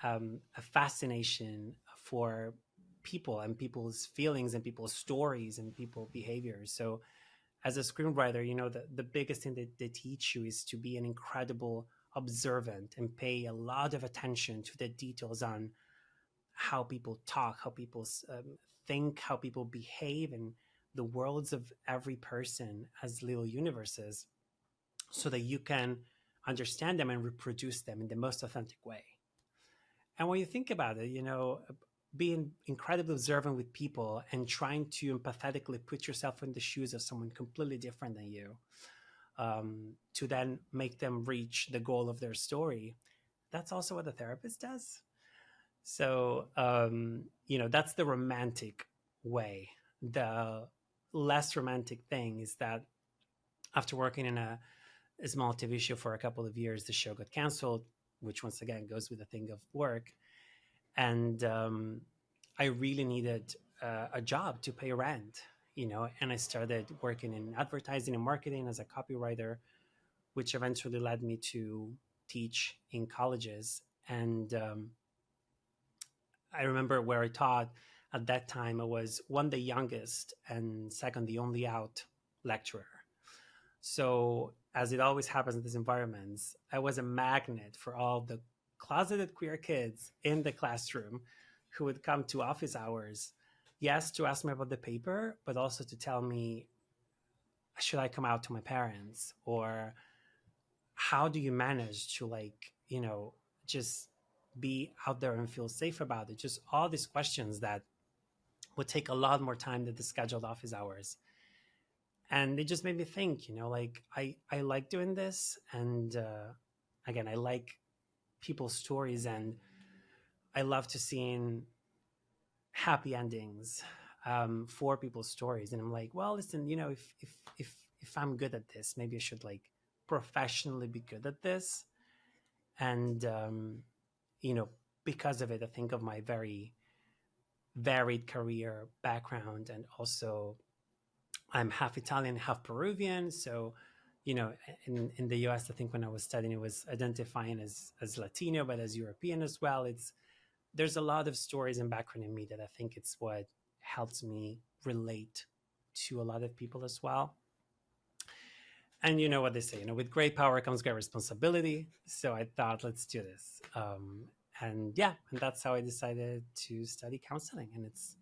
fascination for people and people's feelings and people's stories and people behaviors. So as a screenwriter, the biggest thing that they teach you is to be an incredible observant and pay a lot of attention to the details on how people talk, how people think, how people behave, and the worlds of every person as little universes, so that you can understand them and reproduce them in the most authentic way. And when you think about it, being incredibly observant with people and trying to empathetically put yourself in the shoes of someone completely different than you, to then make them reach the goal of their story, that's also what a therapist does. So, that's the romantic way. The less romantic thing is that after working in a small TV show for a couple of years, the show got canceled, which once again goes with the thing of work. And I really needed a job to pay rent, and I started working in advertising and marketing as a copywriter, which eventually led me to teach in colleges. And I remember where I taught at that time, I was one, the youngest, and second, the only out lecturer. So, as it always happens in these environments, I was a magnet for all the closeted queer kids in the classroom who would come to office hours, yes, to ask me about the paper, but also to tell me, should I come out to my parents? Or how do you manage to, just be out there and feel safe about it? Just all these questions that would take a lot more time than the scheduled office hours. And it just made me think, I like doing this. And again, I like people's stories, and I love to seeing happy endings for people's stories. And I'm like, well, listen, if I'm good at this, maybe I should professionally be good at this. And because of it, I think of my very varied career background, and also I'm half Italian, half Peruvian. So, in the US, I think when I was studying, it was identifying as Latino, but as European as well. There's a lot of stories and background in me that I think it's what helps me relate to a lot of people as well. And you know what they say, with great power comes great responsibility. So I thought, let's do this. And that's how I decided to study counseling. And it's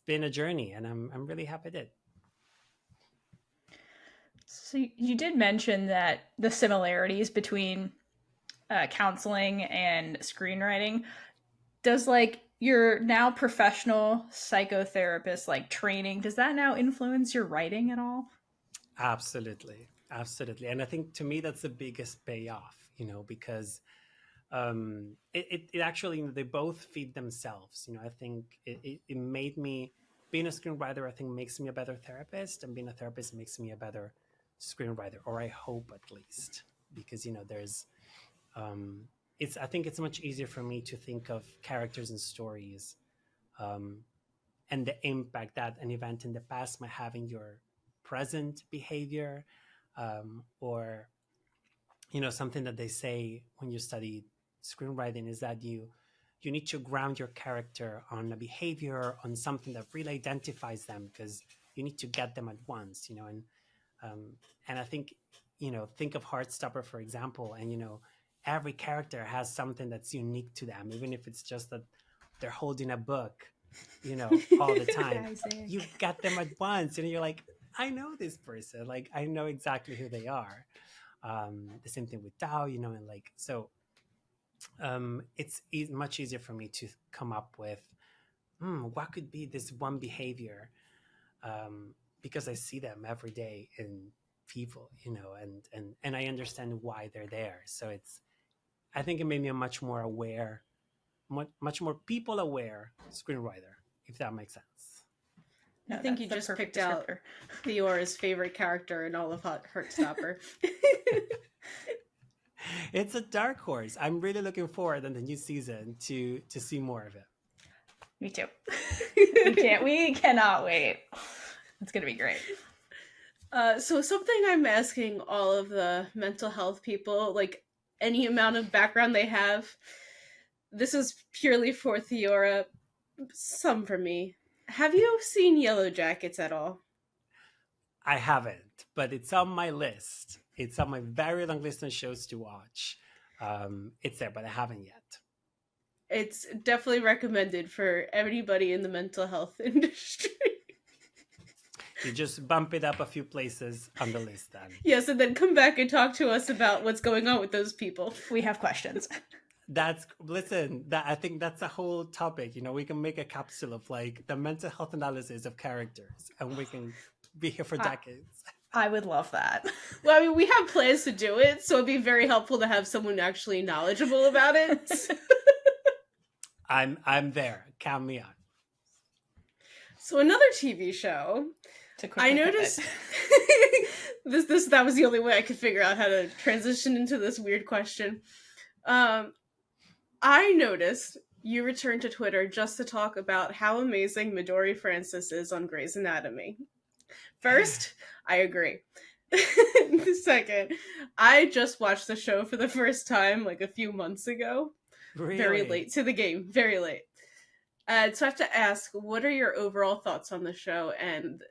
been a journey, and I'm really happy I did. So you did mention that the similarities between counseling and screenwriting. Does your now professional psychotherapist training, does that now influence your writing at all? Absolutely. And I think to me that's the biggest payoff, because it actually, they both feed themselves. I think it made me, being a screenwriter, I think makes me a better therapist, and being a therapist makes me a better screenwriter, or I hope at least, because there's I think it's much easier for me to think of characters and stories, and the impact that an event in the past might have in your present behavior, or something that they say when you study screenwriting is that you need to ground your character on a behavior, on something that really identifies them, because you need to get them at once, and I think think of Heartstopper, for example, and every character has something that's unique to them, even if it's just that they're holding a book all the time. You get them at once, and you're like, I know this person, I know exactly who they are. The same thing with Tao, and so it's much easier for me to come up with what could be this one behavior, because I see them every day in people, and I understand why they're there. So I think it made me a much more aware, much more people aware screenwriter, if that makes sense. I think you just picked out Theora's favorite character in all of Heartstopper. It's a dark horse. I'm really looking forward in the new season to see more of it. Me too. We cannot wait. It's gonna be great. So something I'm asking all of the mental health people, any amount of background they have, this is purely for Theora, some for me. Have you seen Yellow Jackets at all? I haven't, but it's on my list. It's on my very long list of shows to watch. It's there, but I haven't yet. It's definitely recommended for anybody in the mental health industry. You just bump it up a few places on the list then. Yes, and then come back and talk to us about what's going on with those people. We have questions. I think that's a whole topic. We can make a capsule of the mental health analysis of characters, and we can be here for decades. I would love that. Well, I mean, we have plans to do it, so it'd be very helpful to have someone actually knowledgeable about it. I'm there. Count me on. So another TV show, to I quickly noticed pivot. that was the only way I could figure out how to transition into this weird question. I noticed you returned to Twitter just to talk about how amazing Midori Francis is on Grey's Anatomy. First, I agree. Second, I just watched the show for the first time like a few months ago. Very Really? late to the game, very late. So I have to ask, what are your overall thoughts on the show? And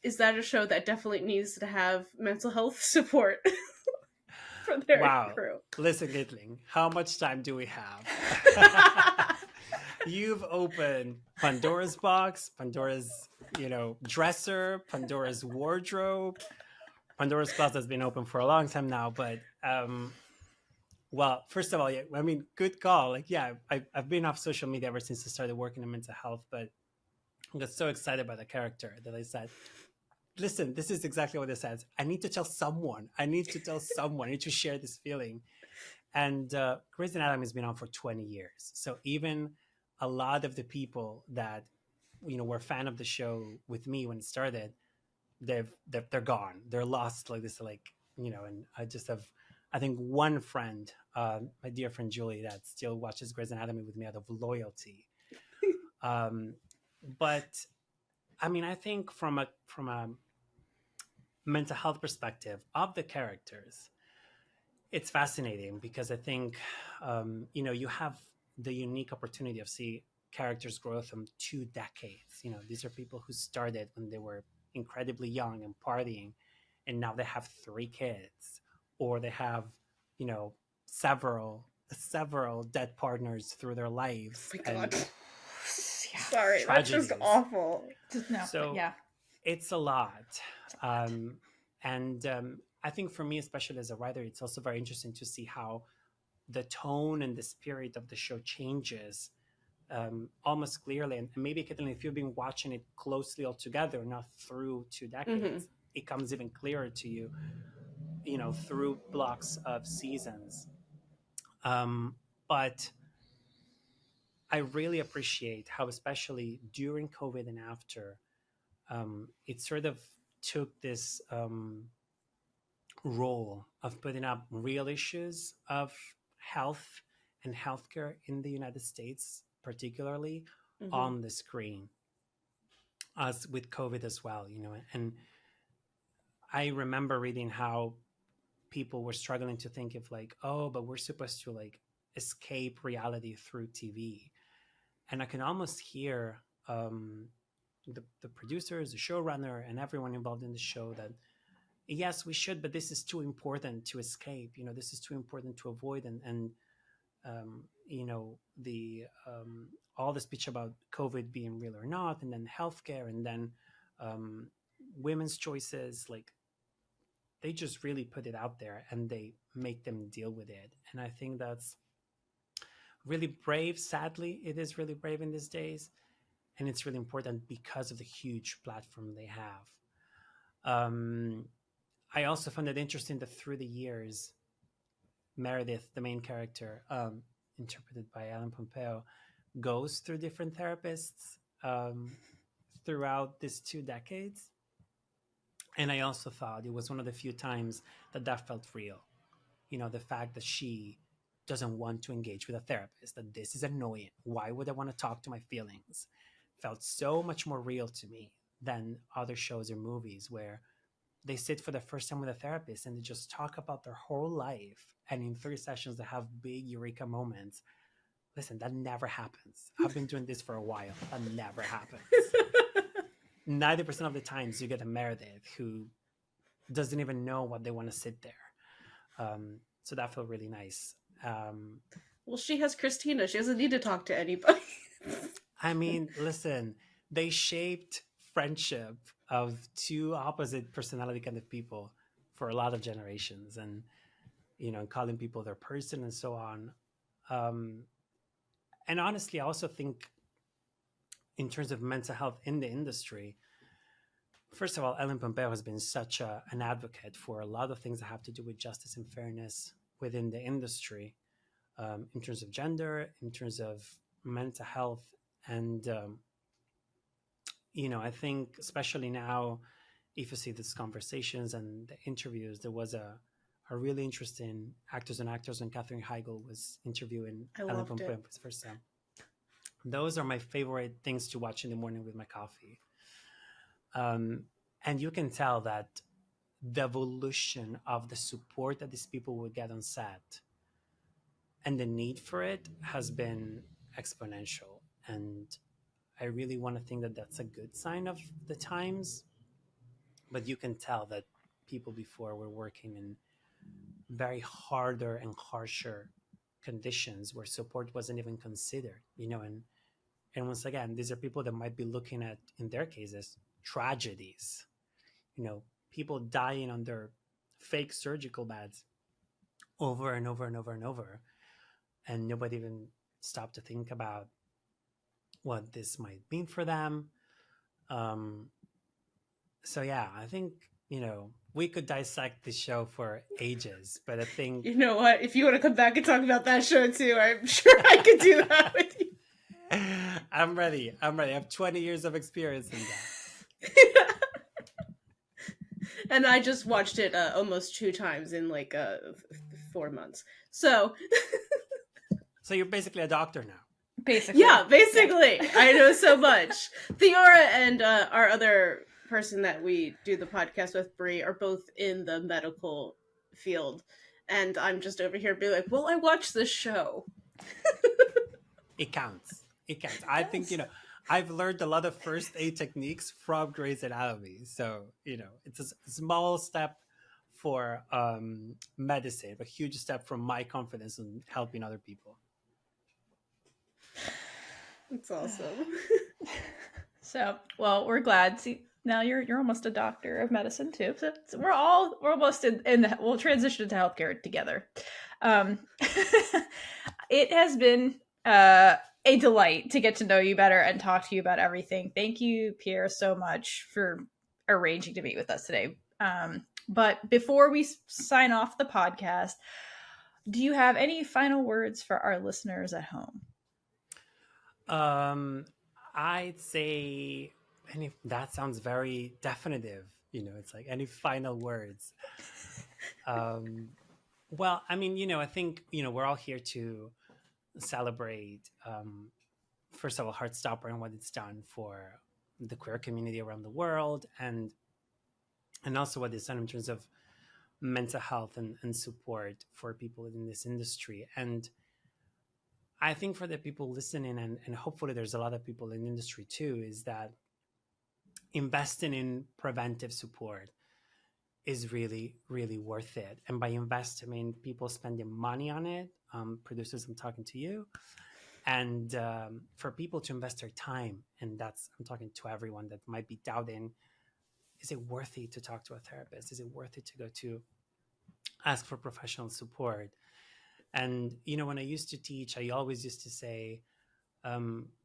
is that a show that definitely needs to have mental health support for their Wow. crew? Listen, Kaitlynn, how much time do we have? You've opened Pandora's box, Pandora's, dresser, Pandora's wardrobe. Pandora's closet has been open for a long time now, but well, first of all, yeah, I mean, good call. Like, yeah, I've been off social media ever since I started working in mental health, but I got so excited by the character that I said, listen, this is exactly what it says. I need to tell someone. I need to tell someone. I need to share this feeling. And Grey's Anatomy has been on for 20 years. So even a lot of the people that, were a fan of the show with me when it started, they're gone. They're lost like this, like, and I just have, I think, one friend, my dear friend Julie, that still watches Grey's Anatomy with me out of loyalty. But I mean, I think from a mental health perspective of the characters, it's fascinating because I think, you have the unique opportunity of see characters grow from 2 decades. These are people who started when they were incredibly young and partying, and now they have 3 kids, or they have, several dead partners through their lives. Oh my God. And Sorry, that's just awful. No, so yeah, it's a lot. And I think for me, especially as a writer, it's also very interesting to see how the tone and the spirit of the show changes almost clearly. And maybe, Kaitlynn, if you've been watching it closely altogether, not through 2 decades, it comes even clearer to you, through blocks of seasons. But I really appreciate how, especially during COVID and after, it sort of took this role of putting up real issues of health and healthcare in the United States, particularly on the screen, as with COVID as well, And I remember reading how people were struggling to think of like, oh, but we're supposed to like escape reality through TV. And I can almost hear the producers, the showrunner, and everyone involved in the show that, yes, we should, but this is too important to escape. This is too important to avoid. And the all the speech about COVID being real or not, and then healthcare, and then women's choices, like they just really put it out there and they make them deal with it. And I think that's really brave. Sadly, it is really brave in these days. And it's really important because of the huge platform they have. I also found it interesting that through the years, Meredith, the main character, interpreted by Ellen Pompeo, goes through different therapists throughout these 2 decades. And I also thought it was one of the few times that felt real. The fact that she doesn't want to engage with a therapist, that this is annoying. Why would I want to talk to my feelings? Felt so much more real to me than other shows or movies where they sit for the first time with a therapist and they just talk about their whole life. And in 3 sessions, they have big eureka moments. Listen, that never happens. I've been doing this for a while. That never happens. 90% of the times you get a Meredith who doesn't even know what they want to sit there. So that felt really nice. Well, she has Christina. She doesn't need to talk to anybody. I mean, listen, they shaped friendship of 2 opposite personality kind of people for a lot of generations, and calling people their person and so on. And honestly, I also think in terms of mental health in the industry, first of all, Ellen Pompeo has been such an advocate for a lot of things that have to do with justice and fairness within the industry, in terms of gender, in terms of mental health, and I think especially now, if you see these conversations and the interviews, there was a really interesting actors and actors when Katherine Heigl was interviewing I Ellen loved Pompeo it. for the first time. Those are my favorite things to watch in the morning with my coffee. And you can tell that the evolution of the support that these people will get on set and the need for it has been exponential. And I really want to think that that's a good sign of the times. But you can tell that people before were working in very harder and harsher conditions where support wasn't even considered, and once again, these are people that might be looking at, in their cases, tragedies, people dying on their fake surgical beds over and over and over and over, and nobody even stopped to think about what this might mean for them. So yeah, I think we could dissect the show for ages, but I think You know what? If you want to come back and talk about that show too, I'm sure I could do that with you. I'm ready. I have 20 years of experience in that. And I just watched it almost 2 times in like 4 months. So you're basically a doctor now. Basically. yeah, basically, I know so much. Theora and our other person that we do the podcast with, Bree, are both in the medical field, and I'm just over here being like, well, I watched this show. It counts. I think I've learned a lot of first aid techniques from Grey's Anatomy, so it's a small step for medicine, but a huge step from my confidence in helping other people. It's awesome. So, well, we're glad. See, now you're almost a doctor of medicine too. So we're almost we'll transition to healthcare together. It has been a delight to get to know you better and talk to you about everything. Thank you, Pierre, so much for arranging to meet with us today. But before we sign off the podcast, do you have any final words for our listeners at home? I'd say that sounds very definitive. It's like any final words. Well, I mean, I think, we're all here to celebrate, first of all, Heartstopper and what it's done for the queer community around the world, and also what it's done in terms of mental health and support for people in this industry. And I think for the people listening, and hopefully there's a lot of people in the industry too, is that investing in preventive support is really, really worth it. And by invest, I mean people spending money on it. Producers, I'm talking to you. And for people to invest their time, and I'm talking to everyone that might be doubting, is it worth it to talk to a therapist? Is it worth it to go to ask for professional support? And, when I used to teach, I always used to say,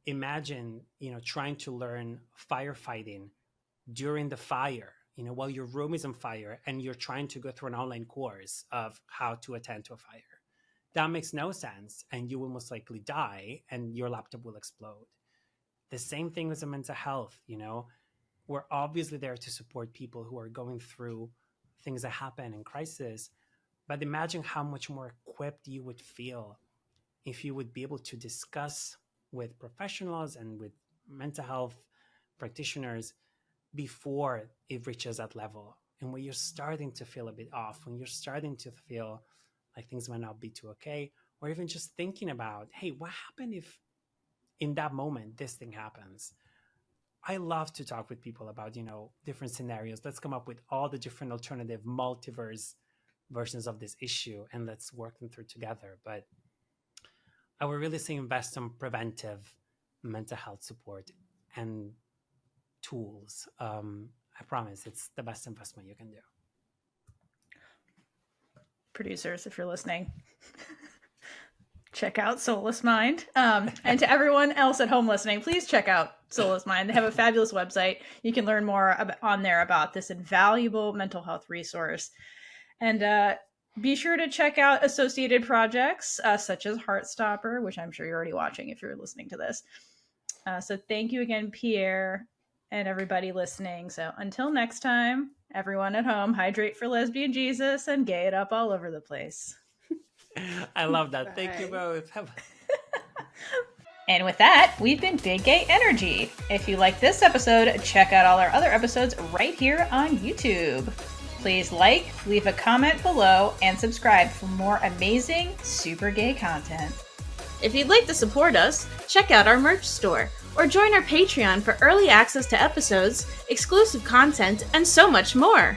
imagine, trying to learn firefighting during the fire, while your room is on fire and you're trying to go through an online course of how to attend to a fire. That makes no sense. And you will most likely die and your laptop will explode. The same thing with the mental health, we're obviously there to support people who are going through things that happen in crisis. But imagine how much more equipped you would feel if you would be able to discuss with professionals and with mental health practitioners before it reaches that level. And when you're starting to feel a bit off, when you're starting to feel like things might not be too okay, or even just thinking about, hey, what happened if in that moment this thing happens? I love to talk with people about, different scenarios. Let's come up with all the different alternative multiverse versions of this issue and let's work them through together. But I would really say invest in preventive mental health support and tools. I promise it's the best investment you can do. Producers, if you're listening, check out Solas Mind. And to everyone else at home listening, please check out Solas Mind. They have a fabulous website. You can learn more on there about this invaluable mental health resource. And be sure to check out associated projects such as Heartstopper, which I'm sure you're already watching if you're listening to this. So thank you again, Pierre and everybody listening. So until next time, everyone at home, hydrate for lesbian Jesus and gay it up all over the place. I love that. Thank you Bye. both. And with that, we've been Big Gay Energy. If you like this episode, check out all our other episodes right here on YouTube. Please like, leave a comment below, and subscribe for more amazing, super gay content. If you'd like to support us, check out our merch store or join our Patreon for early access to episodes, exclusive content, and so much more.